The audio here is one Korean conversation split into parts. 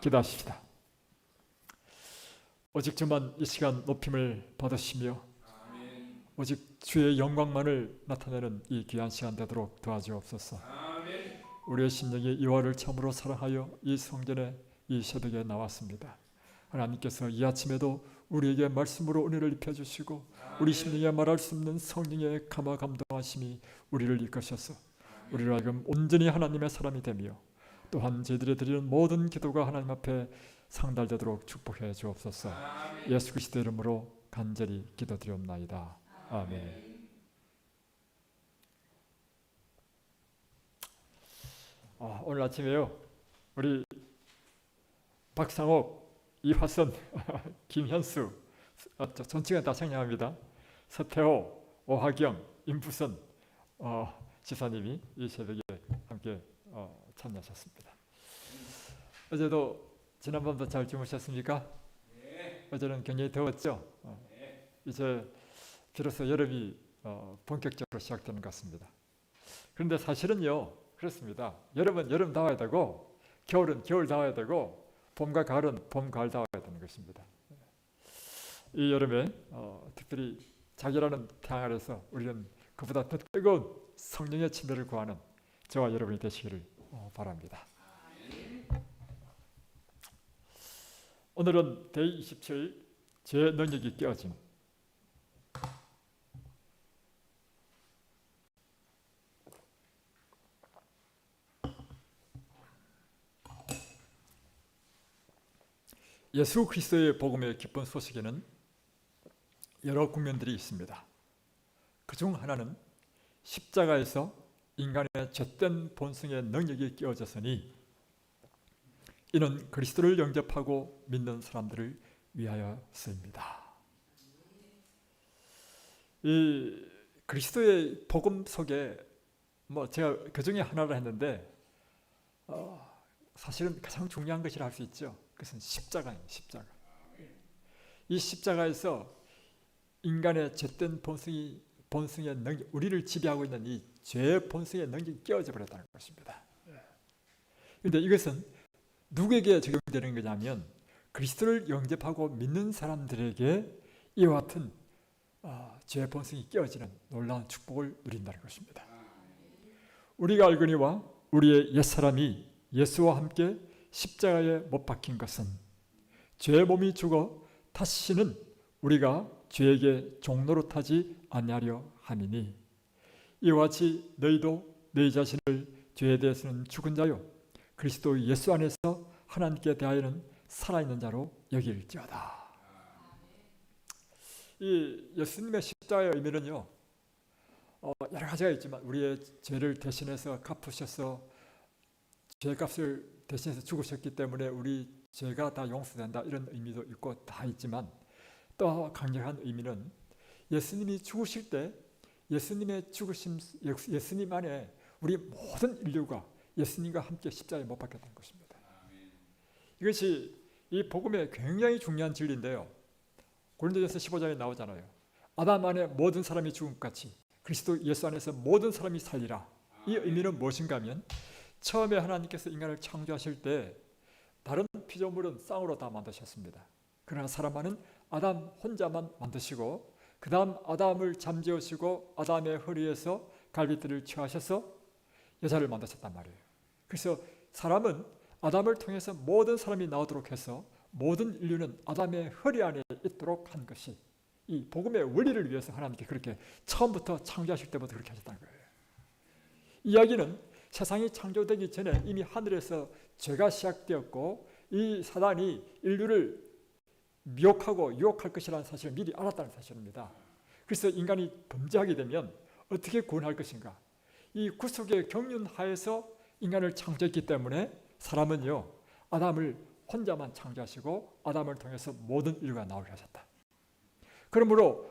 기도하십시다. 오직 주만 이 시간 높임을 받으시며 오직 주의 영광만을 나타내는 이 귀한 시간 되도록 도와주옵소서. 우리의 심령이 이와를 참으로 사랑하여 이 성전에 이 새벽에 나왔습니다. 하나님께서 이 아침에도 우리에게 말씀으로 은혜를 입혀주시고 우리 심령에 말할 수 없는 성령의 감화 감동하심이 우리를 이끄셔서 우리를 하여금 온전히 하나님의 사람이 되며 또한 저희들이 드리는 모든 기도가 하나님 앞에 상달되도록 축복해 주옵소서. 예수 그리스도 이름으로 간절히 기도드리옵나이다. 아멘. 오늘 아침에요 우리 박상옥, 이화선, 김현수 전체가 다 생략합니다. 서태호, 오하경, 임부선 지사님이 이 새벽에 함께 참여하셨습니다. 어제도 지난밤도 잘 주무셨습니까? 네. 어제는 굉장히 더웠죠? 네. 이제 비로소 여름이 본격적으로 시작되는 것 같습니다. 그런데 사실은요 그렇습니다. 여름은 여름다워야 되고 겨울은 겨울다워야 되고 봄과 가을은 봄, 가을다워야 되는 것입니다. 이 여름에 특별히 자기라는 태양 아래서 우리는 그보다 더 뜨거운 성령의 침례를 구하는 저와 여러분이 되시기를 바랍니다. 오늘은 데이 27 제 능력이 깨어짐. 예수 그리스도의 복음의 기쁜 소식에는 여러 국면들이 있습니다. 그중 하나는 십자가에서 인간의 죗된 본성의 능력이 깨어졌으니 이는 그리스도를 영접하고 믿는 사람들을 위하여서입니다. 이 그리스도의 복음 속에 제가 그 중에 하나를 했는데 사실은 가장 중요한 것이라 할 수 있죠. 그것은 십자가예요. 십자가. 이 십자가에서 인간의 죗된 본성의 능력, 우리를 지배하고 있는 이 죄의 본성의 능력이 깨어져 버렸다는 것입니다. 그런데 이것은 누구에게 적용되는 거냐면 그리스도를 영접하고 믿는 사람들에게 이와 같은 죄의 본성이 깨어지는 놀라운 축복을 누린다는 것입니다. 우리가 알거니와 우리의 옛사람이 예수와 함께 십자가에 못 박힌 것은 죄의 몸이 죽어 다시는 우리가 죄에게 종로로 타지 아니하려 함이니 이와 같이 너희도 너희 자신을 죄에 대해서는 죽은 자요 그리스도 예수 안에서 하나님께 대하여는 살아있는 자로 여길지어다. 이 예수님의 십자가의 의미는요 여러 가지가 있지만 우리의 죄를 대신해서 갚으셔서 죄값을 대신해서 죽으셨기 때문에 우리 죄가 다 용서된다 이런 의미도 있고 다 있지만 또 강력한 의미는 예수님이 죽으실 때 예수님의 죽으심, 예수님 안에 우리 모든 인류가 예수님과 함께 십자가에 못 박혔다는 것입니다. 이것이 이 복음의 굉장히 중요한 진리인데요. 고린도전서 15장에 나오잖아요. 아담 안에 모든 사람이 죽은 것 같이 그리스도 예수 안에서 모든 사람이 살리라. 이 의미는 무엇인가 하면 처음에 하나님께서 인간을 창조하실 때 다른 피조물은 쌍으로 다 만드셨습니다. 그러나 사람만은 아담 혼자만 만드시고 그 다음 아담을 잠재우시고 아담의 허리에서 갈비뼈를 취하셔서 여자를 만드셨단 말이에요. 그래서 사람은 아담을 통해서 모든 사람이 나오도록 해서 모든 인류는 아담의 허리 안에 있도록 한 것이 이 복음의 원리를 위해서 하나님께 그렇게 처음부터 창조하실 때부터 그렇게 하셨다는 거예요. 이야기는 세상이 창조되기 전에 이미 하늘에서 죄가 시작되었고 이 사단이 인류를 미혹하고 유혹할 것이라는 사실을 미리 알았다는 사실입니다. 그래서 인간이 범죄하게 되면 어떻게 구원할 것인가? 이 구속의 경륜 하에서 인간을 창조했기 때문에 사람은요 아담을 혼자만 창조하시고 아담을 통해서 모든 인류가 나오게 하셨다. 그러므로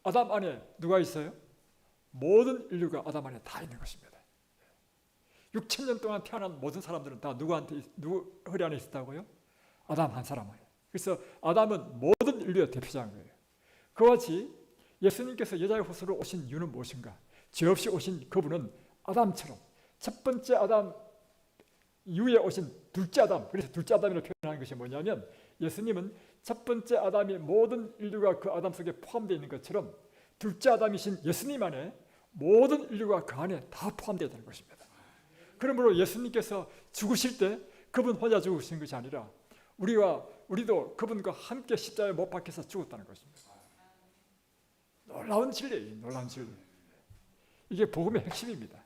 아담 안에 누가 있어요? 모든 인류가 아담 안에 다 있는 것입니다. 6,000년 동안 태어난 모든 사람들은 다 누구 허리 안에 있었다고요? 아담 한 사람이에요. 그래서 아담은 모든 인류의 대표자인 거예요. 그와 같이 예수님께서 여자의 후손으로 오신 이유는 무엇인가? 죄 없이 오신 그분은 아담처럼 첫 번째 아담 이후에 오신 둘째 아담, 그래서 둘째 아담이라고 표현하는 것이 뭐냐면 예수님은 첫 번째 아담이 모든 인류가 그 아담 속에 포함되어 있는 것처럼 둘째 아담이신 예수님 안에 모든 인류가 그 안에 다 포함되어 있다는 것입니다. 그러므로 예수님께서 죽으실 때 그분 혼자 죽으신 것이 아니라 우리도 그분과 함께 십자가에 못 박혀서 죽었다는 것입니다. 놀라운 진리예요. 놀라운 진리. 이게 복음의 핵심입니다.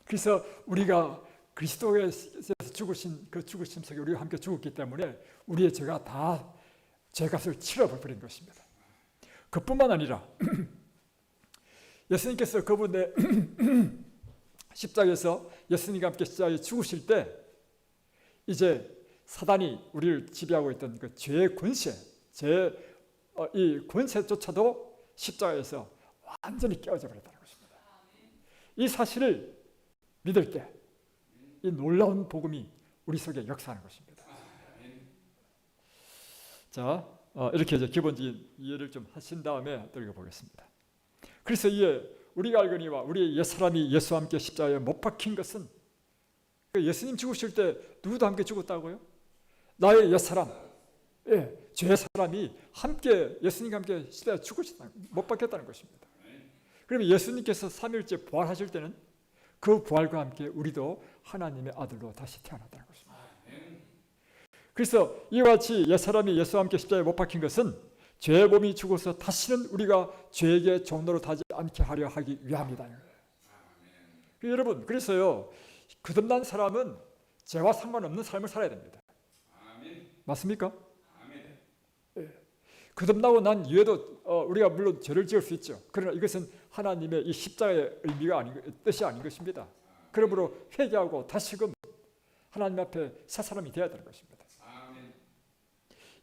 그래서 우리가 그리스도에서 죽으신 그 죽으심 속에 우리가 함께 죽었기 때문에 우리의 죄가 다 죄값을 치러버린 것입니다. 그뿐만 아니라 예수님께서 그분의 십자가에서 예수님과 함께 십자가에 죽으실 때 이제 사단이 우리를 지배하고 있던 그 죄의 권세, 이 권세조차도 십자가에서 완전히 깨어져 버렸다는 것입니다. 이 사실을 믿을 때 이 놀라운 복음이 우리 속에 역사하는 것입니다. 자, 이렇게 이제 기본적인 이해를 좀 하신 다음에 들어가 보겠습니다. 그래서 이에 우리가 알거니와 우리의 옛사람이 예수와 함께 십자가에 못 박힌 것은 예수님 죽으실 때 누구도 함께 죽었다고요? 나의 옛사람, 죄의 사람이 함께 예수님과 함께 십자가에 못 박혔다는 것입니다. 그러면 예수님께서 3일째 부활하실 때는 그 부활과 함께 우리도 하나님의 아들로 다시 태어났다는 것입니다. 그래서 이와 같이 옛사람이 예수와 함께 십자가에 못 박힌 것은 죄의 몸이 죽어서 다시는 우리가 죄에게 종로로 타지 않게 하려 하기 위함이다. 여러분, 그래서요, 거듭난 사람은 죄와 상관없는 삶을 살아야 됩니다. 맞습니까? 거듭나고 난 이후에도 우리가 물론 죄를 지을 수 있죠. 그러나 이것은 하나님의 이 십자가의 의미가 뜻이 아닌 것입니다. 그러므로 회개하고 다시금 하나님 앞에 새 사람이 되어야 되는 것입니다.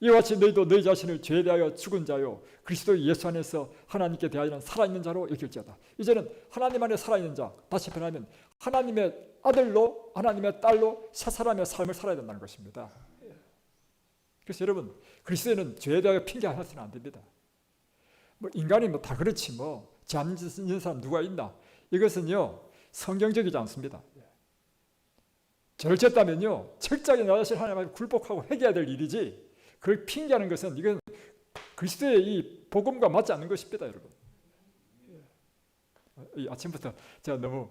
이와 같이 너희도 너희 자신을 죄에 대하여 죽은 자요 그리스도 예수 안에서 하나님께 대하여는 살아있는 자로 여길지어다. 이제는 하나님 안에 살아있는 자, 다시 표현하면 하나님의 아들로 하나님의 딸로 새 사람의 삶을 살아야 된다는 것입니다. 그래서 여러분, 그리스도에는 죄에 대하여 핑계하셔서는 안 됩니다. 뭐 인간이 다 그렇지 죄 안 짓는 사람 누가 있나? 이것은요 성경적이지 않습니다. 죄를 지었다면요 철저하게 나 자신 하나님 앞에 굴복하고 회개해야 될 일이지 그걸 핑계하는 것은 이건 그리스도의 이 복음과 맞지 않는 것입니다, 여러분. 이 아침부터 제가 너무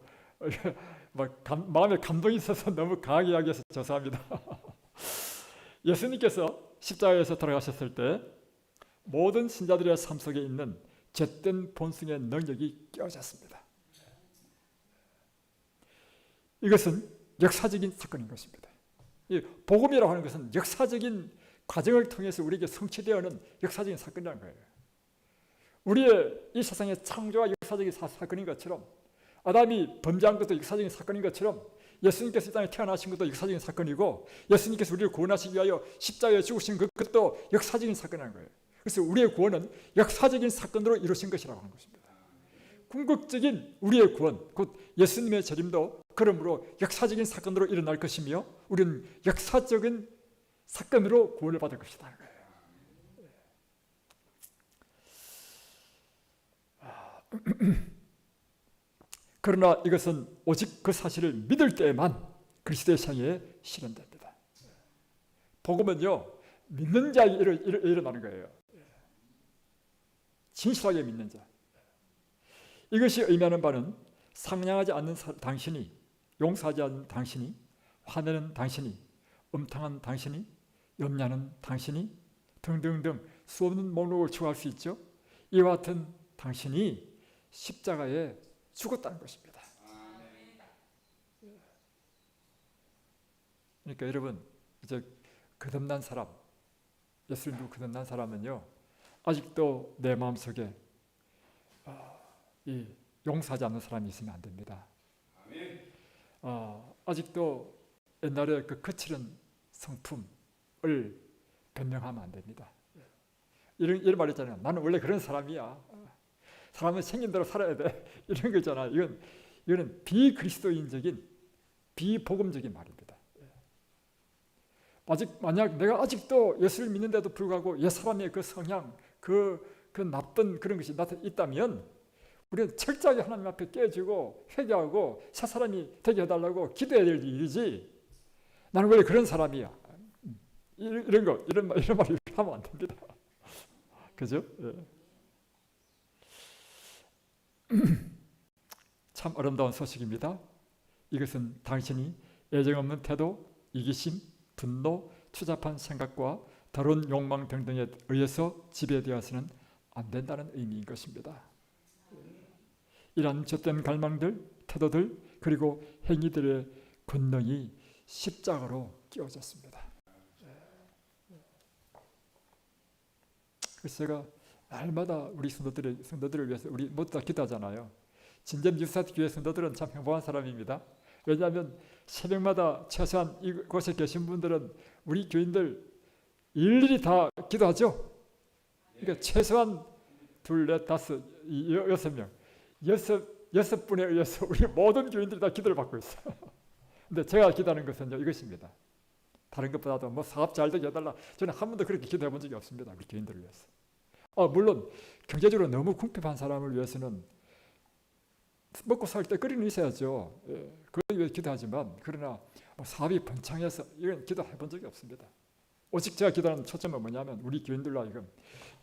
마음에 감동이 있어서 너무 강하게 이야기해서 죄송합니다. 예수님께서 십자가에서 돌아가셨을 때 모든 신자들의 삶 속에 있는 죄된 본성의 능력이 깨어졌습니다. 이것은 역사적인 사건인 것입니다. 이 복음이라고 하는 것은 역사적인 과정을 통해서 우리에게 성취되어오는 역사적인 사건이라는 거예요. 우리의 이 세상의 창조와 역사적인 사건인 것처럼 아담이 범죄한 것도 역사적인 사건인 것처럼 예수님께서 이 땅에 태어나신 것도 역사적인 사건이고 예수님께서 우리를 구원하시기 위하여 십자가에 죽으신 그것도 역사적인 사건이라는 거예요. 그래서 우리의 구원은 역사적인 사건으로 이루어진 것이라고 하는 것입니다. 궁극적인 우리의 구원, 곧 예수님의 재림도 그러므로 역사적인 사건으로 일어날 것이며 우리는 역사적인 사건으로 구원을 받을 것이다. 그러나 이것은 오직 그 사실을 믿을 때에만 그리스도의 생애에 실현됩니다. 복음은요 믿는 자에게 일어나는 거예요. 진실하게 믿는 자. 이것이 의미하는 바는 상냥하지 않는 당신이, 용서하지 않는 당신이, 화내는 당신이, 음탕한 당신이, 염려하는 당신이 등등등 수없는 목록을 추가할 수 있죠. 이와 같은 당신이 십자가에 죽었다는 것입니다. 그러니까 여러분, 이제 거듭난 사람, 예수를 믿고 거듭난 사람은요 아직도 내 마음속에 이 용서하지 않는 사람이 있으면 안 됩니다. 아직도 옛날에 그 거칠은 성품을 변명하면 안 됩니다. 이런 말 있잖아요. 나는 원래 그런 사람이야. 사람은 생긴 대로 살아야 돼. 이런 거 있잖아. 이거는 비그리스도인적인 비복음적인 말입니다. 만약 내가 아직도 예수를 믿는데도 불구하고 옛사람의 그 성향, 그 나쁜 그런 것이 있다면 우리는 철저하게 하나님 앞에 깨지고 회개하고 새 사람이 되게 해달라고 기도해야 될 일이지 나는 원래 그런 사람이야. 이런 말 하면 안 됩니다. 그죠? 예. 참 아름다운 소식입니다. 이것은 당신이 애정 없는 태도, 이기심, 분노, 추잡한 생각과 더러운 욕망 등등에 의해서 지배되어서는 안 된다는 의미인 것입니다. 이런 젖된 갈망들, 태도들, 그리고 행위들의 권능이 십자가로 끼워졌습니다. 그래서 제가 날마다 우리 성도들을 위해서 우리 모두 다 기도하잖아요. 진점 유사교회 성도들은 참 행복한 사람입니다. 왜냐하면 새벽마다 최소한 이곳에 계신 분들은 우리 교인들 일일이 다 기도하죠. 그러니까 최소한 2, 4, 5, 6명, 6분에 의해서 우리 모든 교인들이 다 기도를 받고 있어요. 근데 제가 기도하는 것은 이것입니다. 다른 것보다도 뭐 사업 잘 되게 해달라. 저는 한 번도 그렇게 기도해 본 적이 없습니다. 우리 교인들을 위해서. 물론 경제적으로 너무 궁핍한 사람을 위해서는 먹고 살 때 끓이는 있어야죠. 그걸 위해 기도하지만 그러나 사업이 번창해서 이건 기도해 본 적이 없습니다. 오직 제가 기도하는 초점은 뭐냐면 우리 교인들로 하여금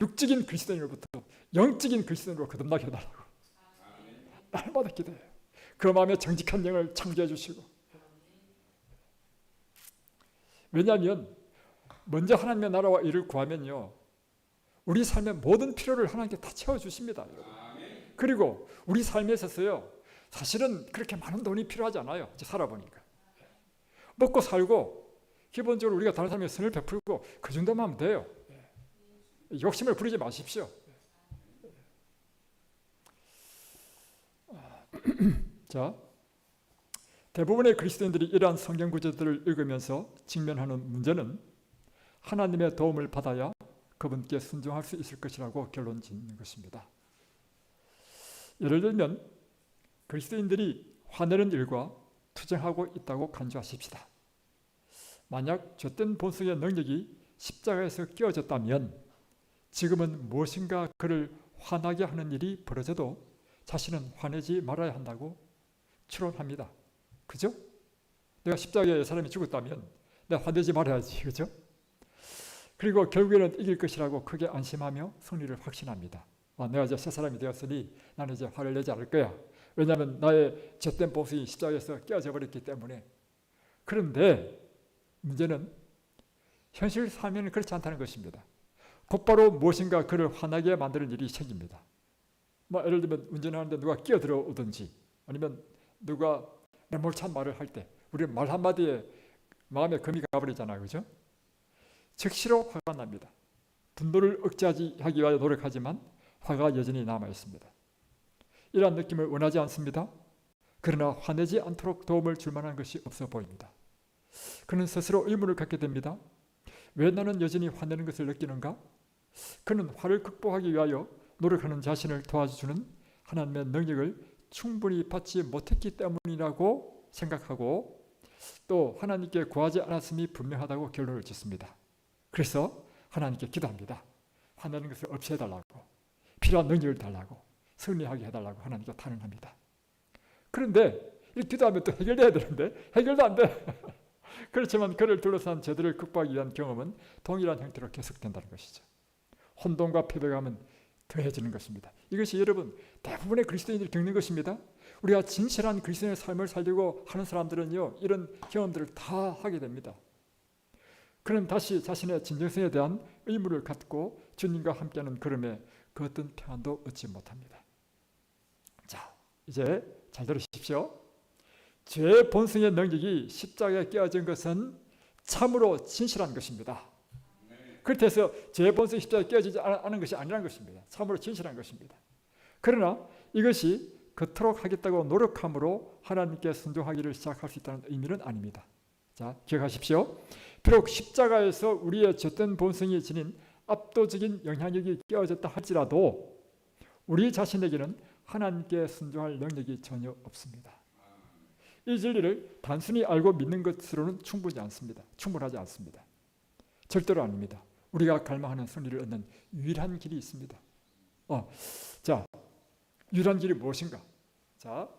육적인 그리스도인으로부터 영적인 그리스도인으로 거듭나게 해달라고 날마다 기도해요. 그 마음에 정직한 영을 창조해 주시고, 왜냐하면 먼저 하나님의 나라와 일을 구하면요 우리 삶의 모든 필요를 하나님께 다 채워주십니다. 그리고 우리 삶에 있어서요 사실은 그렇게 많은 돈이 필요하지 않아요. 이제 살아보니까 먹고 살고 기본적으로 우리가 다른 사람에게 선을 베풀고 그 정도만 하면 돼요. 욕심을 부리지 마십시오. 자, 대부분의 그리스도인들이 이러한 성경 구절들을 읽으면서 직면하는 문제는 하나님의 도움을 받아야 그분께 순종할 수 있을 것이라고 결론 짓는 것입니다. 예를 들면 그리스도인들이 화내는 일과 투쟁하고 있다고 간주하십시다. 만약 죗된 본성의 능력이 십자가에서 끼워졌다면 지금은 무엇인가 그를 화나게 하는 일이 벌어져도 자신은 화내지 말아야 한다고 추론합니다. 그죠? 내가 십자가에 사람이 죽었다면 내가 화내지 말아야지. 그죠? 그리고 결국에는 이길 것이라고 크게 안심하며 승리를 확신합니다. 내가 이제 새 사람이 되었으니 나는 이제 화를 내지 않을 거야. 왜냐하면 나의 죗된 본성이 십자가에서 깨어져 버렸기 때문에. 그런데 문제는 현실 삶에는 그렇지 않다는 것입니다. 곧바로 무엇인가 그를 화나게 만드는 일이 생깁니다. 예를 들면 운전하는데 누가 끼어들어 오든지 아니면 누가 매몰찬 말을 할 때 우리 말 한마디에 마음에 금이 가버리잖아요. 그죠? 즉시로 화가 납니다. 분노를 억제하기 위하여 노력하지만 화가 여전히 남아있습니다. 이러한 느낌을 원하지 않습니다. 그러나 화내지 않도록 도움을 줄 만한 것이 없어 보입니다. 그는 스스로 의문을 갖게 됩니다. 왜 나는 여전히 화내는 것을 느끼는가? 그는 화를 극복하기 위하여 노력하는 자신을 도와주는 하나님의 능력을 충분히 받지 못했기 때문이라고 생각하고 또 하나님께 구하지 않았음이 분명하다고 결론을 짓습니다. 그래서 하나님께 기도합니다. 화내는 것을 없애달라고, 필요한 능력을 달라고, 승리하게 해달라고 하나님께 탄원합니다. 그런데 이 기도하면 또 해결돼야 되는데 해결도 안 돼. 그렇지만 그를 둘러싼 죄들을 극복하기 위한 경험은 동일한 형태로 계속된다는 것이죠. 혼돈과 패배감은 더해지는 것입니다. 이것이 여러분 대부분의 그리스도인들이 겪는 것입니다. 우리가 진실한 그리스도인의 삶을 살려고 하는 사람들은요 이런 경험들을 다 하게 됩니다. 그는 다시 자신의 진정성에 대한 의무를 갖고 주님과 함께하는 걸음에 그 어떤 평안도 얻지 못합니다. 자, 이제 잘 들으십시오. 죄의 본성의 능력이 십자가에 끼워진 것은 참으로 진실한 것입니다. 그렇다고 해서 죄의 본성이 십자가에 끼워지지 않은 것이 아니라는 것입니다. 참으로 진실한 것입니다. 그러나 이것이 그토록 하겠다고 노력함으로 하나님께 순종하기를 시작할 수 있다는 의미는 아닙니다. 자, 기억하십시오. 비록 십자가에서 우리의 죗된 본성이 지닌 압도적인 영향력이 끼워졌다 할지라도 우리 자신에게는 하나님께 순종할 능력이 전혀 없습니다. 이 진리를 단순히 알고 믿는 것으로는 충분하지 않습니다. 절대로 아닙니다. 우리가 갈망하는 승리를 얻는 유일한 길이 있습니다. 자, 유일한 길이 무엇인가? 자,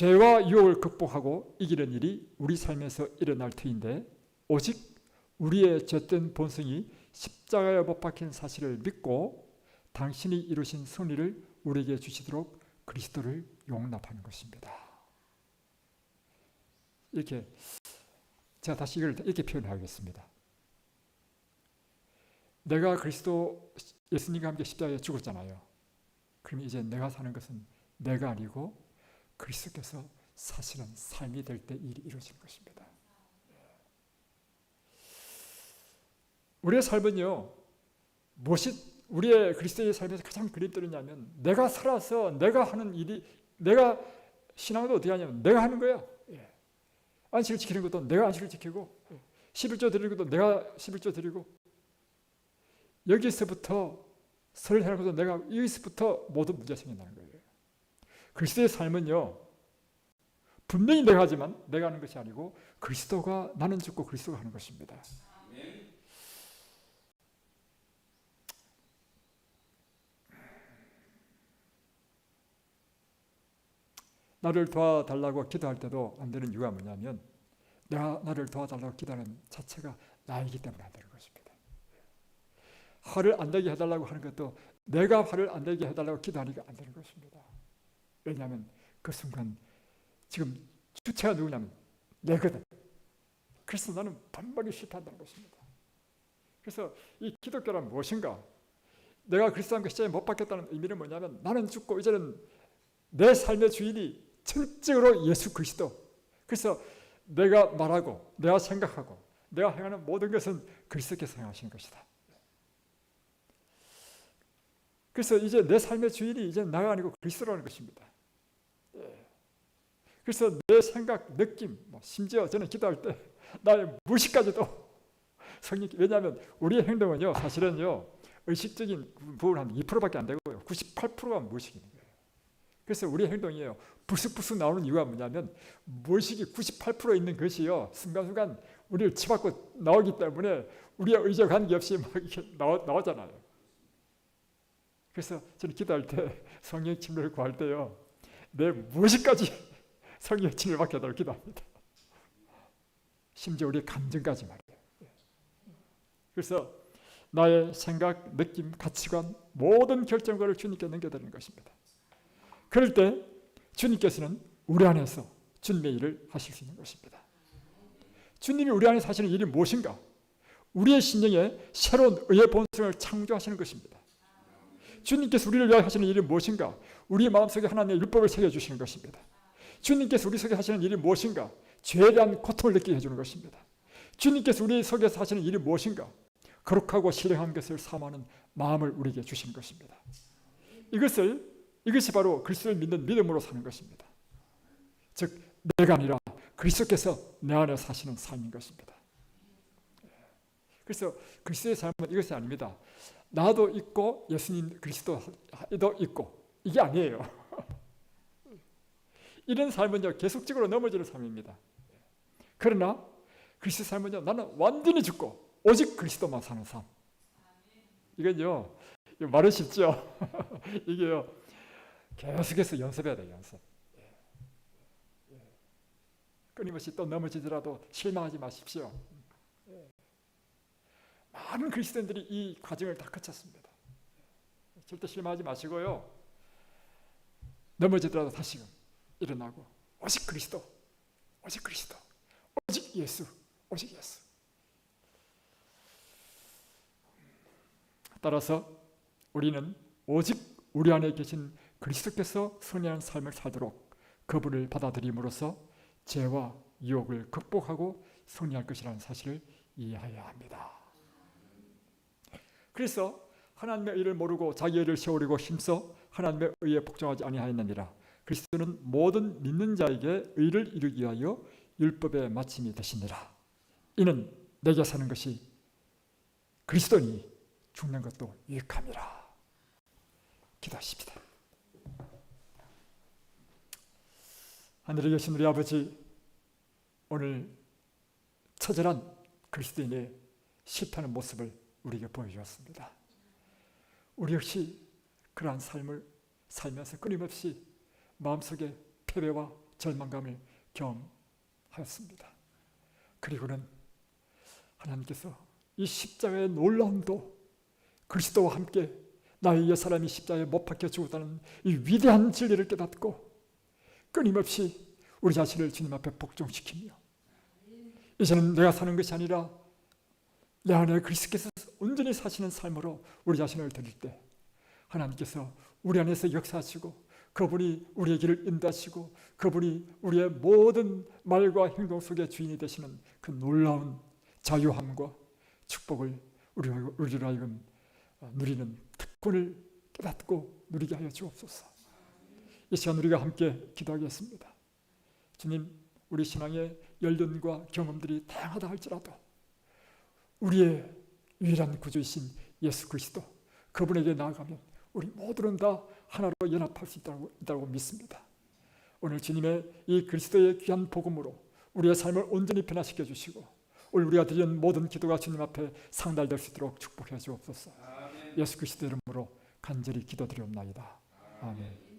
죄와 유혹을 극복하고 이기는 일이 우리 삶에서 일어날 터인데 오직 우리의 죄된 본성이 십자가에 못 박힌 사실을 믿고 당신이 이루신 승리를 우리에게 주시도록 그리스도를 용납하는 것입니다. 이렇게 제가 다시 이걸 이렇게 표현하겠습니다. 내가 그리스도 예수님과 함께 십자가에 죽었잖아요. 그럼 이제 내가 사는 것은 내가 아니고 그리스도께서 사실은 삶이 될 때 일이 이루어지는 것입니다. 우리의 삶은요, 무엇이 우리의 그리스도의 삶에서 가장 그림되느냐면 내가 살아서 내가 하는 일이, 내가 신앙도 어떻게 하냐면 내가 하는 거야. 안식을 지키는 것도 내가 안식을 지키고 11조 드리는 것도 내가 11조 드리고 여기서부터 설을 해놓은 것도 내가 여기서부터 모든 문제가 생긴다는 거예요. 그리스도의 삶은요, 분명히 내가 하지만 내가 하는 것이 아니고 그리스도가, 나는 죽고 그리스도가 하는 것입니다. 나를 도와달라고 기도할 때도 안 되는 이유가 뭐냐면 내가 나를 도와달라고 기도하는 자체가 나이기 때문에 안 되는 것입니다. 화를 안 내게 해달라고 하는 것도 내가 화를 안 내게 해달라고 기도하니까 안 되는 것입니다. 왜냐하면 그 순간 지금 주체가 누구냐면 내거든. 그래서 나는 반박이 실패한다는 것입니다. 그래서 이 기독교란 무엇인가? 내가 그리스도와 십자가에 못 박혔다는 의미는 뭐냐면 나는 죽고 이제는 내 삶의 주인이 철저로 예수 그리스도. 그래서 내가 말하고 내가 생각하고 내가 행하는 모든 것은 그리스도께서 행하시는 것이다. 그래서 이제 내 삶의 주인이 이제 나가 아니고 그리스도라는 것입니다. 그래서 내 생각, 느낌, 심지어 저는 기도할 때 나의 무의식까지도 성령, 왜냐하면 우리의 행동은요, 사실은요, 의식적인 부분 한 2%밖에 안 되고요, 98%가 무의식인 거예요. 그래서 우리의 행동이에요, 부스부스 나오는 이유가 뭐냐면 무의식이 98% 있는 것이요, 순간순간 우리를 치받고 나오기 때문에 우리의 의지와 관계없이 막 이렇게 나오잖아요. 그래서 저는 기도할 때 성령 침례를 구할 때요, 내 무의식까지 성령의 침례를 받게 하도록 기도합니다. 심지어 우리의 감정까지 말이에요. 그래서 나의 생각, 느낌, 가치관, 모든 결정권을 주님께 넘겨드리는 것입니다. 그럴 때 주님께서는 우리 안에서 주님의 일을 하실 수 있는 것입니다. 주님이 우리 안에서 하시는 일이 무엇인가? 우리의 심령에 새로운 의의 본성을 창조하시는 것입니다. 주님께서 우리를 위하여 하시는 일이 무엇인가? 우리 마음속에 하나님의 율법을 새겨주시는 것입니다. 주님께서 우리 속에 하시는 일이 무엇인가? 죄에 대한 고통을 느끼게 해주는 것입니다. 주님께서 우리 속에서 하시는 일이 무엇인가? 거룩하고 신령한 것을 사모하는 마음을 우리에게 주시는 것입니다. 이것이 바로 그리스도를 믿는 믿음으로 사는 것입니다. 즉 내가 아니라 그리스도께서 내 안에 사시는 삶인 것입니다. 그래서 그리스도의 삶은 이것이 아닙니다. 나도 있고 예수님 그리스도도 있고 이게 아니에요. 이런 삶은요, 계속적으로 넘어지는 삶입니다. 그러나 그리스도 삶은요, 나는 완전히 죽고 오직 그리스도만 사는 삶. 이건요, 말은 쉽죠. 이게요, 계속해서 연습해야 돼요, 연습. 끊임없이 또 넘어지더라도 실망하지 마십시오. 많은 그리스도인들이 이 과정을 다 거쳤습니다. 절대 실망하지 마시고요, 넘어지더라도 다시금 일어나고 오직 그리스도, 오직 그리스도, 오직 예수, 오직 예수. 따라서 우리는 오직 우리 안에 계신 그리스도께서 승리하는 삶을 살도록 그분을 받아들임으로써 죄와 유혹을 극복하고 승리할 것이라는 사실을 이해해야 합니다. 그래서 하나님의 의를 모르고 자기 의를 세우려고 힘써 하나님의 의에 복종하지 아니하였느니라. 그리스도는 모든 믿는 자에게 의를 이루기 위하여 율법의 마침이 되시니라. 이는 내게 사는 것이 그리스도니 죽는 것도 유익함이라. 기도하십시다. 하늘에 계신 우리 아버지, 오늘 처절한 그리스도인의 실패하는 모습을 우리에게 보여주었습니다. 우리 역시 그러한 삶을 살면서 끊임없이 마음속에 패배와 절망감을 경험하였습니다. 그리고는 하나님께서 이 십자가의 놀라움도 그리스도와 함께 나의 옛사람이 십자가에 못 박혀 죽었다는 이 위대한 진리를 깨닫고 끊임없이 우리 자신을 주님 앞에 복종시키며 이제는 내가 사는 것이 아니라 내 안에 그리스도께서 온전히 사시는 삶으로 우리 자신을 드릴 때 하나님께서 우리 안에서 역사하시고 그분이 우리의 길을 인도하시고 그분이 우리의 모든 말과 행동 속에 주인이 되시는 그 놀라운 자유함과 축복을 우리로 하여금 누리는 특권을 깨닫고 누리게 하여 주옵소서. 이 시간 우리가 함께 기도하겠습니다. 주님, 우리 신앙의 연륜과 경험들이 다양하다 할지라도 우리의 유일한 구주이신 예수 그리스도 그분에게 나아가면 우리 모두는 다 하나로 연합할 수 있다고 믿습니다. 오늘 주님의 이 그리스도의 귀한 복음으로 우리의 삶을 온전히 변화시켜 주시고 오늘 우리가 드리는 모든 기도가 주님 앞에 상달될 수 있도록 축복해 주옵소서. 예수 그리스도 이름으로 간절히 기도드리옵나이다. 아멘.